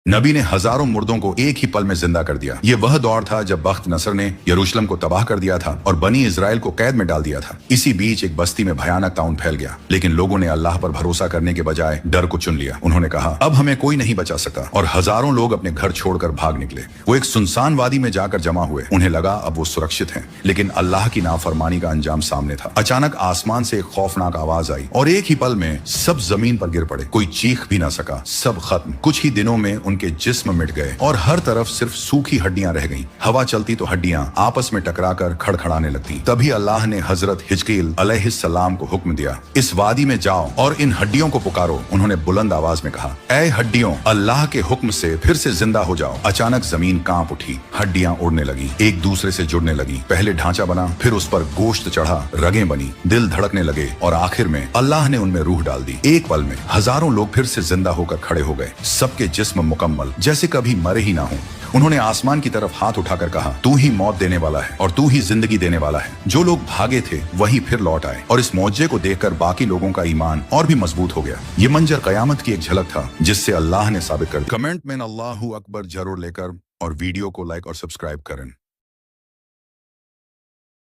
नबी ने हजारों मुर्दों को एक ही पल में जिंदा कर दिया। ये वह दौर था जब बख्त नसर ने यरूशलेम को तबाह कर दिया था और बनी इजराइल को कैद में डाल दिया था। इसी बीच एक बस्ती में भयानक ताउन फैल गया, लेकिन लोगों ने अल्लाह पर भरोसा करने के बजाय डर को चुन लिया। उन्होंने कहा, अब हमें कोई नहीं बचा सकता, और हजारों लोग अपने घर छोड़कर भाग निकले। वो एक सुनसान वादी में जाकर जमा हुए। उन्हें लगा अब वो सुरक्षित हैं, लेकिन अल्लाह की नाफरमानी का अंजाम सामने था। अचानक आसमान से एक खौफनाक आवाज आई और एक ही पल में सब जमीन पर गिर पड़े। कोई चीख भी ना सका, सब खत्म। कुछ ही दिनों में उनके जिस्म मिट गए और हर तरफ सिर्फ सूखी हड्डियां रह गईं। हवा चलती तो हड्डियां आपस में टकराकर खड़खड़ाने लगती। तभी अल्लाह ने हजरत हिजकील अलैहिस्सलाम को हुक्म दिया, इस वादी में जाओ और इन हड्डियों को पुकारो। उन्होंने बुलंद आवाज में कहा, ऐ हड्डियों, अल्लाह के हुक्म से फिर से जिंदा हो जाओ। अचानक जमीन कांप उठी, हड्डियां उड़ने लगी, एक दूसरे से जुड़ने लगी। पहले ढांचा बना, फिर उस पर गोश्त चढ़ा, रगें बनी, दिल धड़कने लगे और आखिर में अल्लाह ने उनमें रूह डाल दी। एक पल में हजारों लोग फिर से जिंदा होकर खड़े हो गए, सबके जिस्म मुकम्मल, जैसे कभी मरे ही ना हो। उन्होंने आसमान की तरफ हाथ उठाकर कहा, तू ही मौत देने वाला है और तू ही जिंदगी देने वाला है। जो लोग भागे थे वही फिर लौट आए, और इस मौजे को देखकर बाकी लोगों का ईमान और भी मजबूत हो गया। ये मंजर कयामत की एक झलक था जिससे अल्लाह ने साबित कर दिया। कमेंट में अल्लाहू अकबर जरूर लेकर और वीडियो को लाइक और सब्सक्राइब करें।